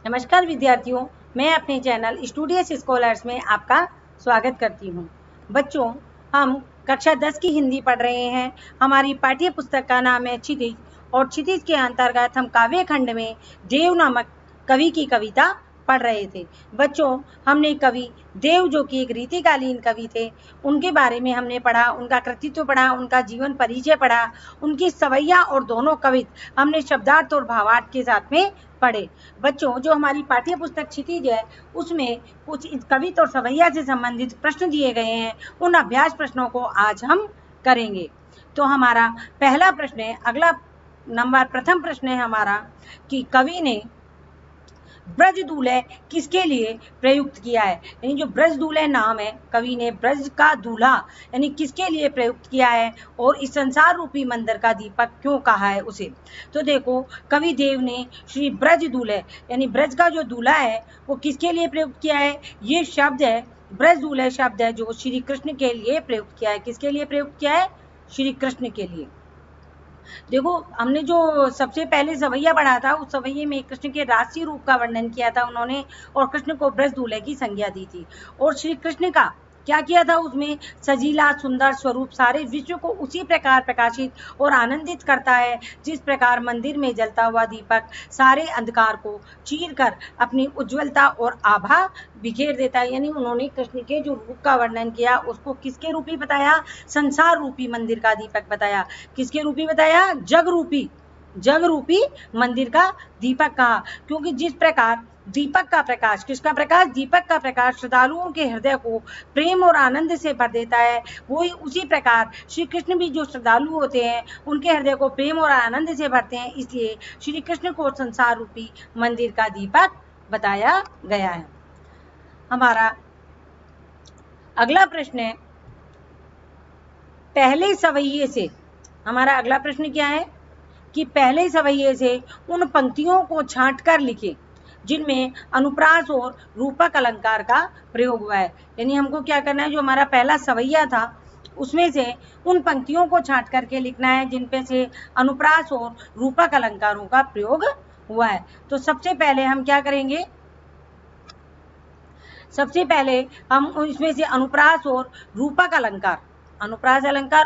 नमस्कार विद्यार्थियों, मैं अपने चैनल स्टूडियस स्कॉलर्स में आपका स्वागत करती हूँ। बच्चों, हम कक्षा 10 की हिंदी पढ़ रहे हैं। हमारी पाठ्य पुस्तक का नाम है क्षितिज और क्षितिज के अंतर्गत हम काव्य खंड में देव नामक कवि की कविता पढ़ रहे थे। बच्चों, हमने कवि देव जो कि एक रीतिकालीन कवि थे, उनके बारे में हमने पढ़ा, उनका कृतित्व पढ़ा, उनका जीवन परिचय पढ़ा, उनकी सवैया और दोनों कवित हमने शब्दार्थ और भावार्थ के साथ में पढ़े। बच्चों, जो हमारी पाठ्य पुस्तक क्षितिज है उसमें कुछ कविता और सवैया से संबंधित प्रश्न दिए गए हैं। उन अभ्यास प्रश्नों को आज हम करेंगे। तो हमारा पहला प्रश्न है, प्रथम प्रश्न है हमारा कि कवि ने ब्रज दूल्हे किसके लिए प्रयुक्त किया है। यानी जो ब्रज दूल्हे नाम है, कवि ने ब्रज का दूल्हा यानी किसके लिए प्रयुक्त किया है और इस संसार रूपी मंदिर का दीपक क्यों कहा है उसे। तो देखो, कवि देव ने श्री ब्रज दूल्हे यानी ब्रज का जो दूल्हा है वो किसके लिए प्रयुक्त किया है। ये शब्द है, ब्रज दूल्हे शब्द है जो श्री कृष्ण के लिए प्रयुक्त किया है। किसके लिए प्रयुक्त किया है? श्री कृष्ण के लिए। देखो, हमने जो सबसे पहले सवैया पढ़ा था, उस सवैये में कृष्ण के राजसी रूप का वर्णन किया था उन्होंने और कृष्ण को ब्रज दूल्हे की संज्ञा दी थी। और श्री कृष्ण का क्या किया था? उसमें सजीला सुंदर स्वरूप सारे विश्व को उसी प्रकार प्रकाशित और आनंदित करता है जिस प्रकार मंदिर में जलता हुआ दीपक सारे अंधकार को चीर कर अपनी उज्ज्वलता और आभा बिखेर देता है। यानी उन्होंने कृष्ण के जो रूप का वर्णन किया उसको किसके रूपी बताया? संसार रूपी मंदिर का दीपक बताया। किसके रूपी बताया? जग रूपी मंदिर का दीपक कहा। क्योंकि जिस प्रकार दीपक का प्रकाश, किसका प्रकाश? दीपक का प्रकाश श्रद्धालुओं के हृदय को प्रेम और आनंद से भर देता है, वही उसी प्रकार श्री कृष्ण भी जो श्रद्धालु होते हैं उनके हृदय को प्रेम और आनंद से भरते हैं। इसलिए श्री कृष्ण को संसार रूपी मंदिर का दीपक बताया गया है। हमारा अगला प्रश्न है, पहले सवैये से, हमारा अगला प्रश्न क्या है कि पहले सवैये से उन पंक्तियों को छांट कर लिखे जिनमें अनुप्रास और रूपक अलंकार का प्रयोग हुआ है। यानी हमको क्या करना है, जो हमारा पहला सवैया था उसमें से उन पंक्तियों को छांट करके लिखना है जिनपे से अनुप्रास और रूपक अलंकारों का प्रयोग हुआ है। तो सबसे पहले हम क्या करेंगे, सबसे पहले हम इसमें से अनुप्रास और रूपक अलंकार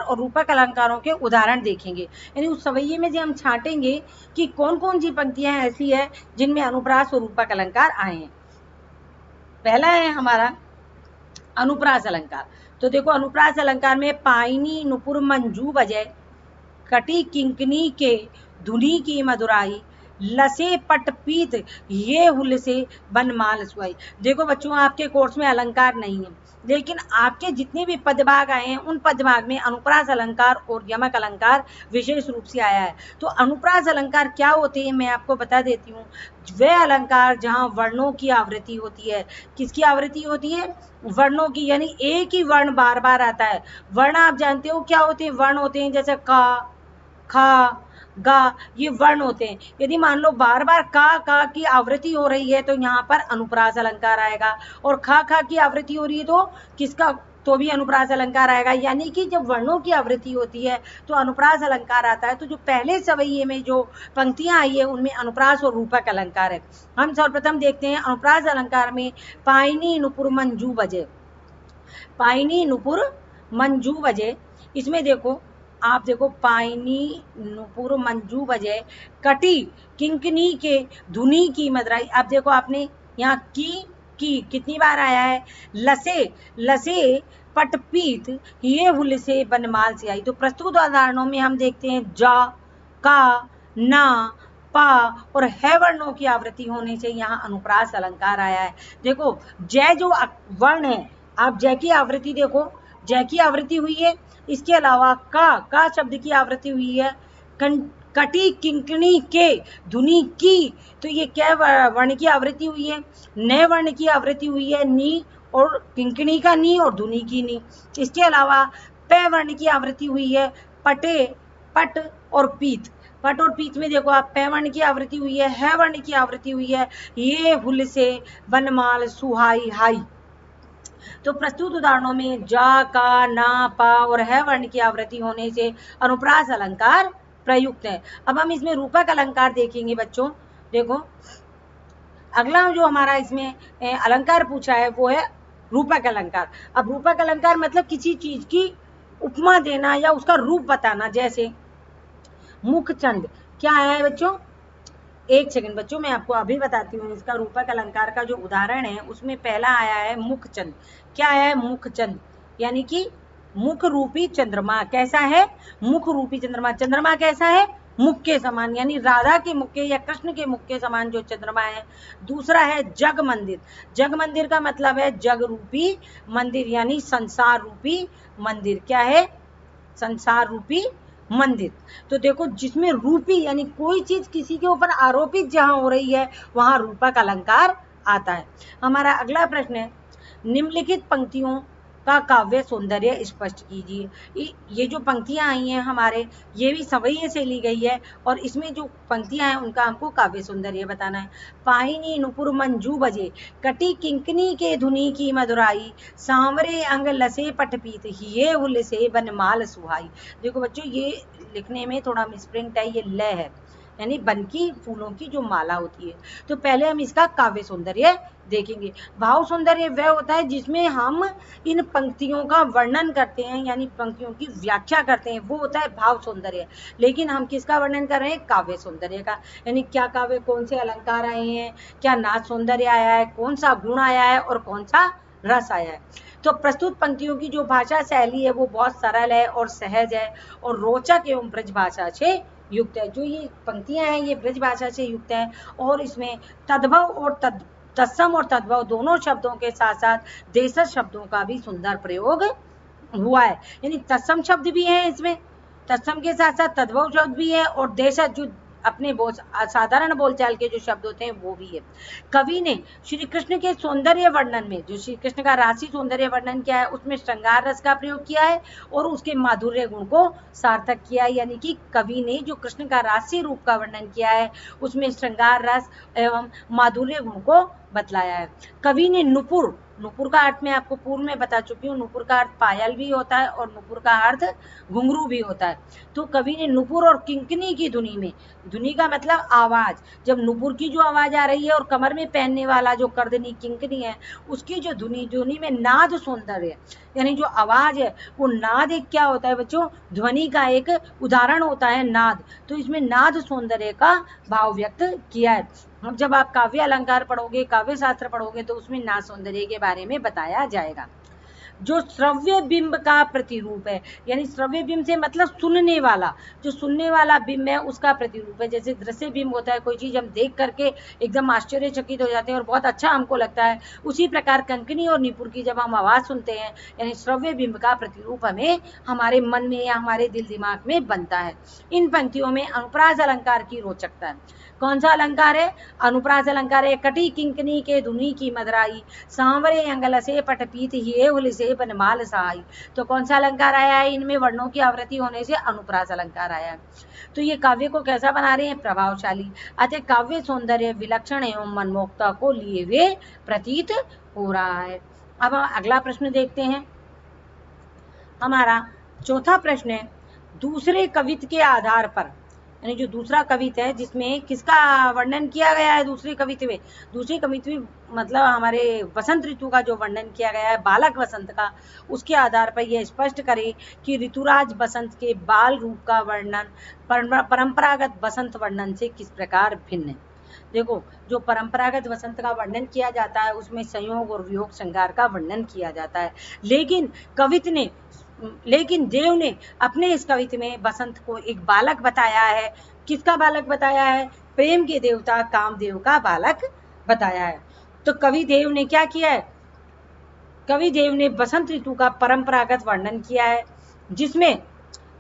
और रूपक अलंकारों के उदाहरण देखेंगे। यानी उस सवैये में से हम छांटेंगे कि कौन कौन सी पंक्तियां ऐसी है जिनमें अनुप्रास और रूपक अलंकार आए हैं। पहला है हमारा अनुप्रास अलंकार। तो देखो, अनुप्रास अलंकार में पाइनी नुपुर मंजू बजे, कटी किंकनी के धुनी की मधुराई, लसे पट पीत ये हुल से बनमाल सुहाई। देखो बच्चों, आपके कोर्स में अलंकार नहीं है, लेकिन आपके जितने भी पदभाग आए हैं उन पदभाग में अनुप्रास अलंकार और यमक अलंकार विशेष रूप से आया है। तो अनुप्रास अलंकार क्या होते हैं मैं आपको बता देती हूँ। वह अलंकार जहाँ वर्णों की आवृत्ति होती है। किसकी आवृत्ति होती है? वर्णों की। यानी एक ही वर्ण बार बार आता है। वर्ण आप जानते हो क्या होते हैं? वर्ण होते हैं जैसे का, खा, गा, ये वर्ण होते हैं। यदि मान लो बार बार का की आवृत्ति हो रही है तो यहाँ पर अनुप्रास अलंकार आएगा, और खा की आवृत्ति हो रही है तो किसका? तो भी अनुप्रास अलंकार आएगा। यानी कि जब वर्णों की आवृत्ति होती है तो अनुप्रास अलंकार आता है। तो जो पहले सवैये में जो पंक्तियां आई है उनमें अनुप्रास और रूपक अलंकार है। हम सर्वप्रथम देखते हैं अनुप्रास अलंकार में पाइनी नुपुर मंजू बजे। पाइनी नुपुर मंजू बजे, इसमें देखो, आप देखो, पाइनी नुपुर मंजू बजे, कटी किंकनी के धुनी की मदराई। आप देखो, आपने यहाँ की कितनी बार आया है? लसे पटपीत ये हुल से बनमाल से आई। तो प्रस्तुत उदाहरणों में हम देखते हैं जा, का, ना, पा और है वर्णों की आवृत्ति होने से यहाँ अनुप्रास अलंकार आया है। देखो, जय जो वर्ण है, आप जय की आवृत्ति देखो, जय की आवृत्ति हुई है। इसके अलावा का शब्द की आवृत्ति हुई है। कटी किंकणी के धुनी की, तो ये क्या वर्ण की आवृत्ति हुई है? नए वर्ण की आवृत्ति हुई है, नी, और किंकणी का नी और धुनी की नी। इसके अलावा पे वर्ण की आवृत्ति हुई है, पटे, पट और पीत। पट और पीत में देखो आप, पे वर्ण की आवृत्ति हुई है वर्ण की आवृत्ति हुई है, ये हुल से बनमाल सुहाई हाई। तो प्रस्तुत उदाहरणों में जा, का, ना, पा और है वर्ण की आवृत्ति होने से अनुप्रास अलंकार प्रयुक्त है। अब हम इसमें रूपक अलंकार देखेंगे बच्चों। देखो, अगला जो हमारा इसमें अलंकार पूछा है वो है रूपक अलंकार। अब रूपक अलंकार मतलब किसी चीज की उपमा देना या उसका रूप बताना। जैसे मुखचंद क्या है बच्चों, एक सेकंड बच्चों मैं आपको अभी बताती हूँ। इसका रूपक अलंकार का जो उदाहरण है उसमें पहला आया है मुखचंद। क्या है मुखचंद, यानी कि मुख रूपी चंद्रमा। कैसा है, मुख रूपी चंद्रमा। चंद्रमा कैसा है, मुख के समान, यानी राधा के मुख के या कृष्ण के मुख के समान जो चंद्रमा है। दूसरा है जग मंदिर। जग मंदिर का मतलब है जग रूपी मंदिर, यानी संसार रूपी मंदिर। क्या है, संसार रूपी मंदिर। तो देखो जिसमें रूपी यानी कोई चीज किसी के ऊपर आरोपित जहां हो रही है वहां रूपक अलंकार आता है। हमारा अगला प्रश्न है, निम्नलिखित पंक्तियों का काव्य सौंदर्य स्पष्ट कीजिए। ये जो पंक्तियां आई हैं हमारे, ये भी सवैये से ली गई है और इसमें जो पंक्तियां हैं उनका हमको काव्य सौंदर्य बताना है। पाहिनी नुपुर मंजू बजे, कटी किंकनी के धुनी की मधुराई, सांवरे अंग लसे पटपीत, हिये हुल से बनमाल सुहाई। देखो बच्चों ये लिखने में थोड़ा मिसप्रिंट है, ये ल है, यानी बन की फूलों की जो माला होती है। तो पहले हम इसका काव्य सौंदर्य देखेंगे। भाव सौंदर्य वह होता है जिसमें हम इन पंक्तियों का वर्णन करते हैं, यानी पंक्तियों की व्याख्या करते हैं, वो होता है भाव सौंदर्य। लेकिन हम किसका वर्णन कर रहे हैं, काव्य सौंदर्य का। यानी क्या काव्य, कौन से अलंकार आए हैं, क्या नाच सौंदर्य आया है, कौन सा गुण आया है और कौन सा रस आया है। तो प्रस्तुत पंक्तियों की जो भाषा शैली है वो बहुत सरल है और सहज है और रोचक एवं ब्रज भाषा से युक्त है। जो ये पंक्तियां हैं ये ब्रज भाषा से युक्त है और इसमें तद्भव और तत्सम और तद्भव दोनों शब्दों के साथ साथ देशज शब्दों का भी सुंदर प्रयोग हुआ है। यानी तत्सम शब्द भी है इसमें, तत्सम के साथ साथ तद्भव शब्द भी है और देशज जो अपने साधारण बोलचाल के जो शब्द होते हैं वो भी है। कवि ने श्री कृष्ण के सौंदर्य वर्णन में, जो श्री कृष्ण का राशि सौंदर्य वर्णन किया है उसमें श्रृंगार रस का प्रयोग किया है और उसके माधुर्य गुण को सार्थक किया है। यानी कि कवि ने जो कृष्ण का राशि रूप का वर्णन किया है उसमें श्रृंगार रस एवं माधुर्य गुण को बतलाया है। कवि ने नुपुर, नुपुर का अर्थ मैं आपको पूर्व में बता चुकी हूँ, नुपुर का अर्थ पायल भी होता है और नुपुर का अर्थ घुंघरू भी होता है। तो कवि ने नुपुर और किंकनी की धुनी में, धुनी का मतलब आवाज, जब नुपुर की जो आवाज आ रही है और कमर में पहनने वाला जो कर्दनी किंकनी है उसकी जो धुनी, धुनी में नाद सौंदर्य, यानी जो आवाज है वो नाद एक क्या होता है बच्चों, ध्वनि का एक उदाहरण होता है नाद। तो इसमें नाद सौंदर्य का भाव व्यक्त किया है। अब जब आप काव्य अलंकार पढ़ोगे, काव्य शास्त्र पढ़ोगे तो उसमें नाद सौंदर्य के बारे में बताया जाएगा। जो श्रव्य बिंब का प्रतिरूप है, यानी श्रव्य बिंब से मतलब सुनने वाला, जो सुनने वाला बिंब है उसका प्रतिरूप है। जैसे दृश्य बिंब होता है, कोई चीज हम देख करके एकदम आश्चर्यचकित हो जाते हैं और बहुत अच्छा हमको लगता है, उसी प्रकार कंकनी और नुपुर की जब हम आवाज सुनते हैं यानी श्रव्य बिंब का प्रतिरूप हमें हमारे मन में या हमारे दिल दिमाग में बनता है। इन पंक्तियों में अनुप्रास अलंकार की रोचकता है। कौन सा अलंकार है, अनुप्रास अलंकार है। कटी किंकनी के धुनी की मदराई, सांवरे अंगल से पटपीत हिये हुल से बनमाल सहाई। तो कौन सा अलंकार आया है, इनमें वर्णों की आवृत्ति होने से अनुप्रास अलंकार आया है। तो ये काव्य को कैसा बना रहे हैं, प्रभावशाली। अतः काव्य सौंदर्य विलक्षण एवं मनमोक्ता को लिए हुए प्रतीत हो रहा है। अब अगला प्रश्न देखते हैं। हमारा चौथा प्रश्न है, दूसरे कवित्व के आधार पर, यानी जो दूसरा कवित्व है जिसमें किसका वर्णन किया गया है, दूसरे कवित्व में, दूसरे कवित्व मतलब हमारे वसंत ऋतु का जो वर्णन किया गया है बालक वसंत का, उसके आधार पर यह स्पष्ट करे कि ऋतुराज बसंत के बाल रूप का वर्णन परंपरागत बसंत वर्णन से किस प्रकार भिन्न है। देखो जो परंपरागत वसंत का वर्णन किया जाता है उसमें संयोग और वियोग श्रृंगार का वर्णन किया जाता है, लेकिन देव ने अपने इस कवित्व में बसंत को एक बालक बताया है। किसका बालक बताया है, प्रेम के देवता कामदेव का बालक बताया है। तो कवि देव ने क्या किया है, कवि देव ने बसंत ऋतु का परंपरागत वर्णन किया है जिसमें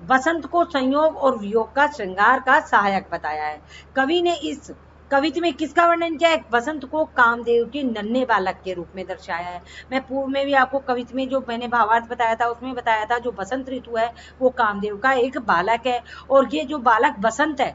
बसंत को संयोग और वियोग का श्रृंगार का सहायक बताया है। कवि ने इस कवित्व में किसका वर्णन किया है, बसंत को कामदेव के नन्हे बालक के रूप में दर्शाया है। मैं पूर्व में भी आपको कवित्व में जो मैंने भावार्थ बताया था उसमें बताया था जो बसंत ऋतु है वो कामदेव का एक बालक है और ये जो बालक बसंत है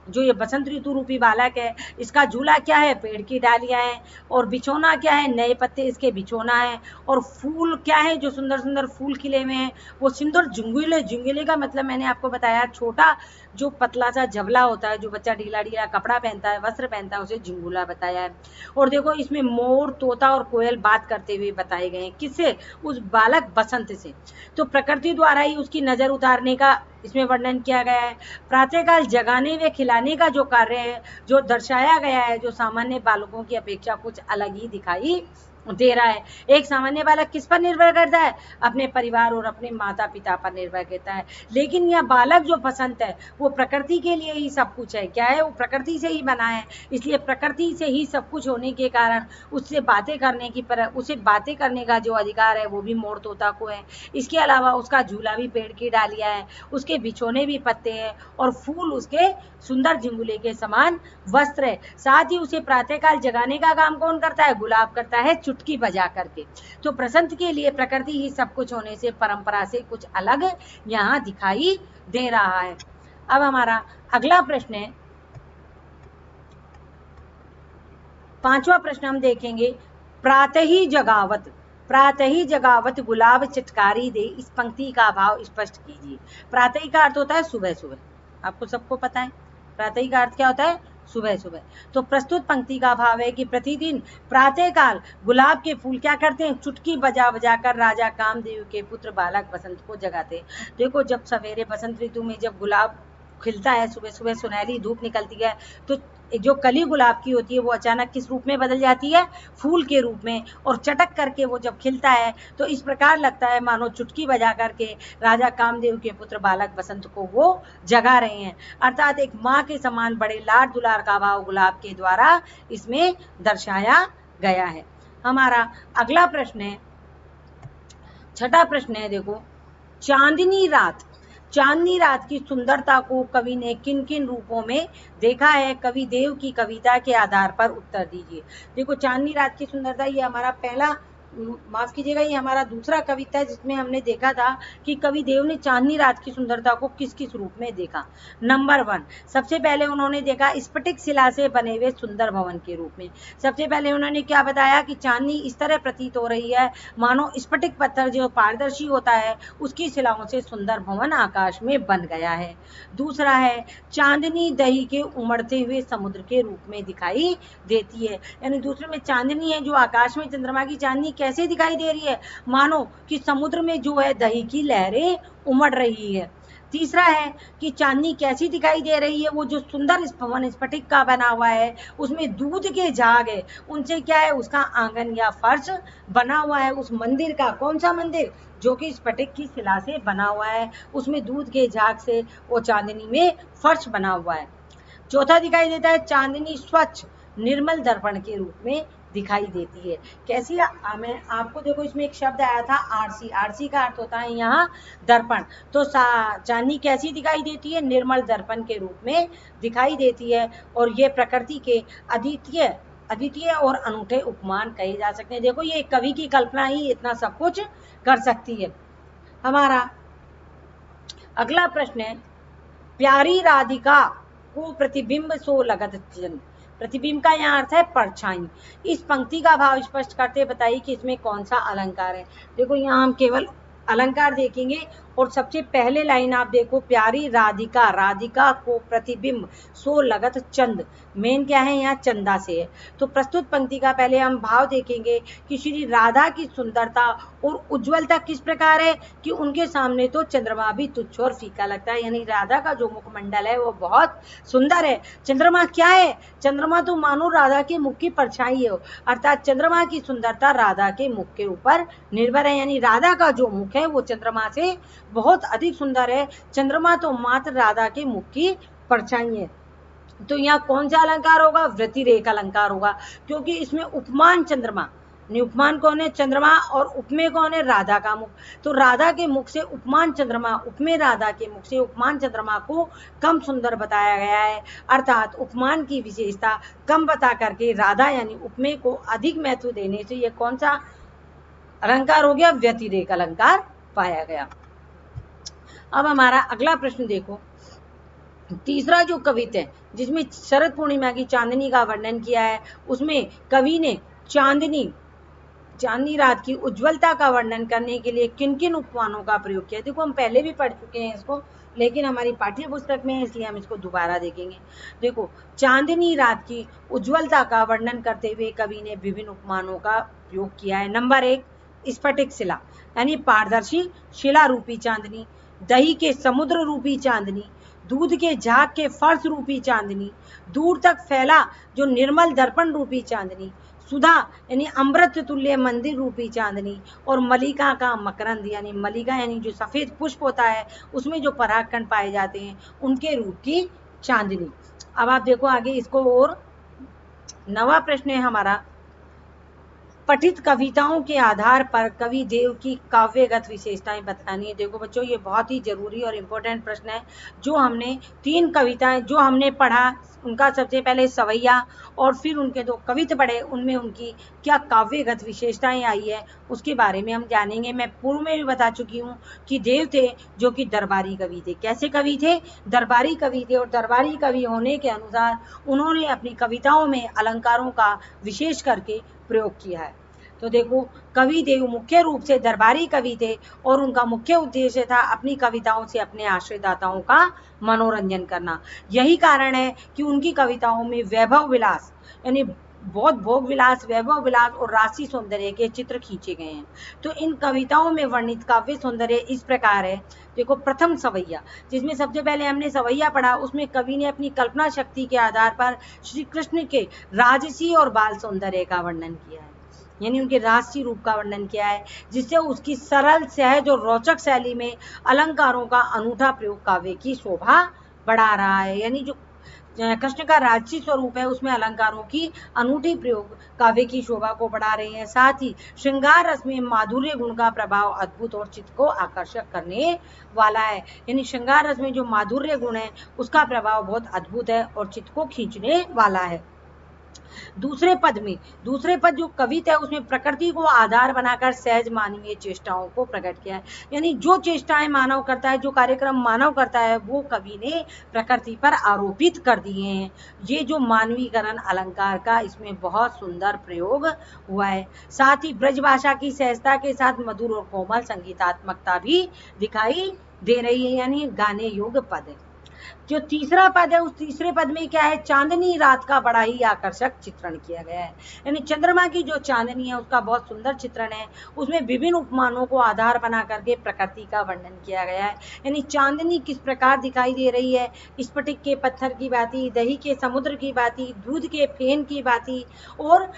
जो ये बसंत ऋतु रूपी बालक है, इसका झूला क्या है, पेड़ की डालियां हैं, और बिछोना क्या है, नए पत्ते इसके बिछोना है, और फूल क्या है, जो सुंदर सुंदर फूल खिले हुए हैं वो सुंदर झुंगुले। झुंगुले का मतलब मैंने आपको बताया, छोटा जो पतला सा जबला होता है, जो बच्चा ढीला ढीला कपड़ा पहनता है, वस्त्र पहनता है, उसे झुंगुला बताया है। और देखो इसमें मोर, तोता और कोयल बात करते हुए बताए गए हैं, किससे, उस बालक बसंत से। तो प्रकृति द्वारा ही उसकी नजर उतारने का इसमें वर्णन किया गया है। प्रातःकाल जगाने व खिलाने का जो कार्य है, जो दर्शाया गया है, जो सामान्य बालकों की अपेक्षा कुछ अलग ही दिखाई दे रहा है। एक सामान्य बालक किस पर निर्भर करता है, अपने परिवार और अपने माता पिता पर निर्भर करता है, लेकिन यह बालक जो बसंत है वो प्रकृति के लिए ही सब कुछ है। क्या है, वो प्रकृति से ही बना है, इसलिए प्रकृति से ही सब कुछ होने के कारण उससे बातें करने की उसे बातें करने का जो अधिकार है वो भी मोर तोता को है। इसके अलावा उसका झूला भी पेड़ की डालियां है, उसके बिछोने भी पत्ते हैं, और फूल उसके सुंदर झिंगुले के समान वस्त्र है। साथ ही उसे प्रातःकाल जगाने का काम कौन करता है, गुलाब करता है, चुटकी बजा करके। तो बसंत के लिए प्रकृति ही सब कुछ होने से परंपरा से कुछ अलग यहाँ दिखाई दे रहा है। अब हमारा अगला प्रश्न है, 5वां प्रश्न हम देखेंगे, प्रातः ही जगावत। प्रातः ही जगावत गुलाब चिटकारी दे, इस पंक्ति का भाव स्पष्ट कीजिए। प्रातः ही का अर्थ होता है सुबह सुबह, आपको सबको पता है प्रातः ही का अर्थ क्या होता है, सुबह सुबह। तो प्रस्तुत पंक्ति का भाव है कि प्रतिदिन प्रातःकाल गुलाब के फूल क्या करते हैं, चुटकी बजा बजा कर राजा कामदेव के पुत्र बालक बसंत को जगाते हैं। देखो जब सवेरे बसंत ऋतु में जब गुलाब खिलता है, सुबह सुबह सुनहरी धूप निकलती है, तो जो कली गुलाब की होती है वो अचानक किस रूप में बदल जाती है, फूल के रूप में, और चटक करके वो जब खिलता है तो इस प्रकार लगता है मानो चुटकी बजा करके राजा कामदेव के पुत्र बालक बसंत को वो जगा रहे हैं। अर्थात एक माँ के समान बड़े लाड दुलार का भाव गुलाब के द्वारा इसमें दर्शाया गया है। हमारा अगला प्रश्न है, 6वां प्रश्न है, देखो, चांदनी रात। चांदनी रात की सुंदरता को कवि ने किन किन रूपों में देखा है, कवि देव की कविता के आधार पर उत्तर दीजिए। देखो चांदनी रात की सुंदरता, ये हमारा पहला, माफ कीजिएगा, ये हमारा दूसरा कविता है जिसमें हमने देखा था कि कवि देव ने चांदनी रात की सुंदरता को किस किस रूप में देखा। नंबर 1, सबसे पहले उन्होंने देखा स्फटिक शिला से बने हुए सुंदर भवन के रूप में। सबसे पहले उन्होंने क्या बताया कि चांदनी इस तरह प्रतीत हो रही है मानो स्फटिक पत्थर जो पारदर्शी होता है उसकी शिलाओं से सुंदर भवन आकाश में बन गया है। दूसरा है, चांदनी दही के उमड़ते हुए समुद्र के रूप में दिखाई देती है, यानी दूसरे में चांदनी है जो आकाश में चंद्रमा की चांदनी कैसे दिखाई दे रही है, मानो कि समुद्र में जो है दही की लहरें उमड़ रही है। तीसरा है कि चांदनी कैसी दिखाई दे रही है, वो जो सुंदर भवन स्फटिक का बना हुआ है उसमें दूध के झाग है, उनसे क्या है, उसका आंगन या फर्श बना हुआ है। उस मंदिर का, कौन सा मंदिर, जो कि स्फटिक की शिला से बना हुआ है, उसमें दूध के झाग से वो चांदनी में फर्श बना हुआ है। चौथा दिखाई देता है, चांदनी स्वच्छ निर्मल दर्पण के रूप में दिखाई देती है। कैसी, मैं आपको देखो इसमें एक शब्द आया था आरसी, आरसी का अर्थ होता है यहाँ दर्पण। तो चांदनी कैसी दिखाई देती है, निर्मल दर्पण के रूप में दिखाई देती है, और ये प्रकृति के अद्वितीय और अनूठे उपमान कहे जा सकते हैं। देखो ये कवि की कल्पना ही इतना सब कुछ कर सकती है। हमारा अगला प्रश्न है, प्यारी राधिका को प्रतिबिंब सो लगत चंद। प्रतिबिंब का यहाँ अर्थ है परछाई। इस पंक्ति का भाव स्पष्ट करते बताइए कि इसमें कौन सा अलंकार है। देखो यहाँ हम केवल अलंकार देखेंगे, और सबसे पहले लाइन आप देखो, प्यारी राधिका, राधिका को प्रतिबिंब सो लगत चंद, मेन क्या है यहाँ, चंदा से है। तो प्रस्तुत पंक्ति का पहले हम भाव देखेंगे कि श्री राधा की सुंदरता और उज्ज्वलता किस प्रकार है कि उनके सामने तो चंद्रमा भी तुच्छ और फीका लगता है, यानी राधा का जो मुखमंडल है वो बहुत सुंदर है। चंद्रमा क्या है, चंद्रमा तो मानो राधा के मुख की परछाई है, अर्थात चंद्रमा की सुंदरता राधा के मुख के ऊपर निर्भर है, यानी राधा का जो मुख है वो चंद्रमा से बहुत अधिक सुंदर है। चंद्रमा तो मात्र राधा के मुख की परछाई है। तो यहाँ कौन सा अलंकार होगा, व्यतिरेक अलंकार होगा, क्योंकि इसमें उपमान चंद्रमा, उपमान कौन है, चंद्रमा, और उपमेय कौन है, राधा का मुख। तो राधा के मुख से उपमान चंद्रमा, उपमेय राधा के मुख से उपमान चंद्रमा को कम सुंदर बताया गया है, अर्थात उपमान की विशेषता कम बता करके राधा यानी उपमेय को अधिक महत्व देने से यह कौन सा अलंकार हो गया, व्यतिरेक अलंकार पाया गया। अब हमारा अगला प्रश्न देखो, तीसरा जो कविता है जिसमें शरद पूर्णिमा की चांदनी का वर्णन किया है, उसमें कवि ने चांदनी रात की उज्ज्वलता का वर्णन करने के लिए किन किन उपमानों का प्रयोग किया। देखो हम पहले भी पढ़ चुके हैं इसको, लेकिन हमारी पाठ्य पुस्तक में है इसलिए हम इसको दोबारा देखेंगे। देखो चांदनी रात की उज्ज्वलता का वर्णन करते हुए कवि ने विभिन्न उपमानों का प्रयोग किया है। नंबर 1 स्फटिक शिला यानी पारदर्शी शिला रूपी चांदनी, दही के समुद्र रूपी चांदनी, दूध के झाग के फर्श रूपी चांदनी, दूर तक फैला जो निर्मल दर्पण रूपी चांदनी, सुधा यानी अमृत तुल्य मंदिर रूपी चांदनी, और मलिका का मकरंद यानी मलिका यानी जो सफेद पुष्प होता है उसमें जो परागकण पाए जाते हैं उनके रूप की चांदनी। अब आप देखो आगे इसको, और नवा प्रश्न है हमारा, पठित कविताओं के आधार पर कवि देव की काव्यगत विशेषताएं बतानी है। देखो बच्चों ये बहुत ही जरूरी और इम्पोर्टेंट प्रश्न है। जो हमने 3 कविताएं जो हमने पढ़ा उनका सबसे पहले सवैया और फिर उनके 2 कविता पढ़े, उनमें उनकी क्या काव्यगत विशेषताएं आई है उसके बारे में हम जानेंगे। मैं पूर्व में भी बता चुकी हूँ कि देव थे जो कि दरबारी कवि थे। कैसे कवि थे? दरबारी कवि थे, और दरबारी कवि होने के अनुसार उन्होंने अपनी कविताओं में अलंकारों का विशेष करके प्रयोग किया है। तो देखो कवि देव मुख्य रूप से दरबारी कवि थे और उनका मुख्य उद्देश्य था अपनी कविताओं से अपने आश्रयदाताओं का मनोरंजन करना। यही कारण है कि उनकी कविताओं में वैभव विलास यानी बहुत भोग विलास, वैभव विलास और राशि सौंदर्य के चित्र खींचे गए हैं। तो इन कविताओं में वर्णित काव्य सौंदर्य इस प्रकार है। देखो प्रथम सवैया, जिसमें सबसे पहले हमने सवैया पढ़ा, उसमें कवि ने अपनी कल्पना शक्ति के आधार पर श्री कृष्ण के राजसी और बाल सौंदर्य का वर्णन किया है, यानी उनके राजसी रूप का वर्णन किया है, जिससे उसकी सरल सहज और रोचक शैली में अलंकारों का अनूठा प्रयोग काव्य की शोभा बढ़ा रहा है। यानी जो कृष्ण का राजसी स्वरूप है उसमें अलंकारों की अनूठी प्रयोग काव्य की शोभा को बढ़ा रहे हैं। साथ ही श्रृंगार रस में माधुर्य गुण का प्रभाव अद्भुत और चित्त को आकर्षक करने वाला है। यानी श्रृंगार रस में जो माधुर्य गुण है उसका प्रभाव बहुत अद्भुत है और चित्त को खींचने वाला है। दूसरे पद जो कविता है उसमें प्रकृति को आधार बनाकर सहज मानवीय चेष्टाओं को प्रकट किया है। यानी जो चेष्टाएं मानव करता है, जो कार्यक्रम मानव करता है, वो कवि ने प्रकृति पर आरोपित कर दिए हैं। ये जो मानवीकरण अलंकार का इसमें बहुत सुंदर प्रयोग हुआ है। साथ ही ब्रज भाषा की सहजता के साथ मधुर और कोमल संगीतात्मकता भी दिखाई दे रही है, यानी गाने योग्य पद है। जो तीसरा पद है उस तीसरे पद में क्या है? चांदनी रात का बड़ा ही आकर्षक चित्रण किया गया है। यानी चंद्रमा की जो चांदनी है उसका बहुत सुंदर चित्रण है। उसमें विभिन्न उपमानों को आधार बना करके प्रकृति का वर्णन किया गया है। यानी चांदनी किस प्रकार दिखाई दे रही है, स्फटिक के पत्थर की भांति, दही के समुद्र की भांति, दूध के फेन की भांति, और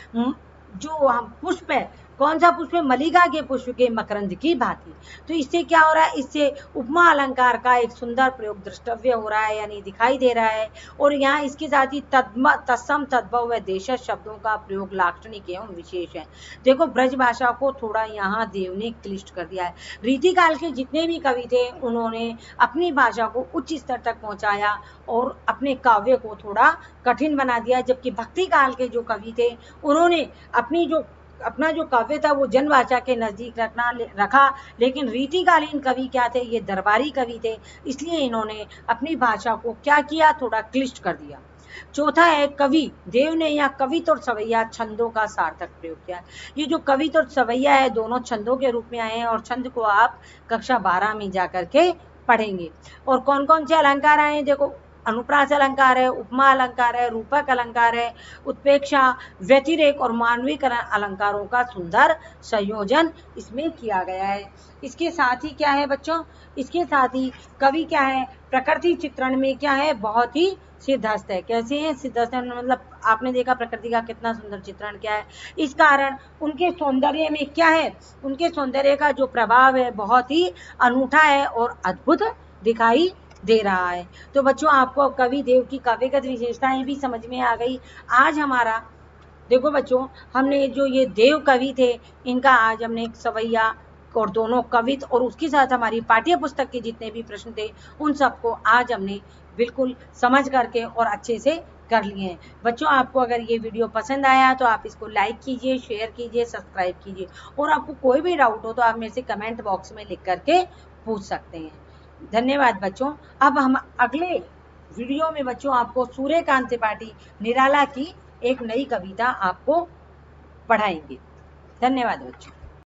जो हम पुष्प है, कौन सा पुष्प है? मलिका के पुष्प के मकरंद की भांति। तो इससे क्या हो रहा है? इससे उपमा अलंकार का एक सुंदर प्रयोग दृष्टव्य हो रहा है, यानी दिखाई दे रहा है। और यहाँ इसके साथ ही तत्सम, तद्भव व देशज शब्दों का प्रयोग लाक्षणिक एवं विशेष है। देखो ब्रज भाषा को थोड़ा यहाँ देव ने क्लिष्ट कर दिया है। रीतिकाल के जितने भी कवि थे उन्होंने अपनी भाषा को उच्च स्तर तक पहुंचाया और अपने काव्य को थोड़ा कठिन बना दिया, जबकि भक्ति काल के जो कवि थे उन्होंने अपना जो काव्य था वो जन भाषा के नजदीक रखा। लेकिन रीतिकालीन कवि क्या थे? ये दरबारी कवि थे, इसलिए इन्होंने अपनी भाषा को क्या किया? थोड़ा क्लिष्ट कर दिया। चौथा है कवि देव ने यहाँ कवित और सवैया छंदों का सार्थक प्रयोग किया। ये जो कवित और सवैया है दोनों छंदों के रूप में आए हैं और छंद को आप कक्षा 12 में जाकर के पढ़ेंगे। और कौन कौन से अलंकार आए हैं? देखो अनुप्रास अलंकार है, उपमा अलंकार है, रूपक अलंकार है, उत्प्रेक्षा, व्यतिरेक और मानवीकरण अलंकारों का सुंदर संयोजन इसमें किया गया है। इसके साथ ही क्या है बच्चों? इसके साथ ही कवि क्या है? प्रकृति चित्रण में क्या है? बहुत ही सिद्धहस्त है। कैसे है सिद्धहस्त? मतलब आपने देखा प्रकृति का कितना सुंदर चित्रण क्या है। इस कारण उनके सौंदर्य में क्या है? उनके सौंदर्य का जो प्रभाव है बहुत ही अनूठा है और अद्भुत दिखाई दे रहा है। तो बच्चों आपको कवि देव की काव्यगत विशेषताएं भी समझ में आ गई। आज हमारा देखो बच्चों हमने जो ये देव कवि थे इनका आज हमने एक सवैया और दोनों कवित और उसके साथ हमारी पाठ्य पुस्तक के जितने भी प्रश्न थे उन सबको आज हमने बिल्कुल समझ करके और अच्छे से कर लिए हैं। बच्चों आपको अगर ये वीडियो पसंद आया तो आप इसको लाइक कीजिए, शेयर कीजिए, सब्सक्राइब कीजिए, और आपको कोई भी डाउट हो तो आप मेरे से कमेंट बॉक्स में लिख करके पूछ सकते हैं। धन्यवाद बच्चों। अब हम अगले वीडियो में बच्चों आपको सूर्यकांत त्रिपाठी निराला की एक नई कविता आपको पढ़ाएंगे। धन्यवाद बच्चों।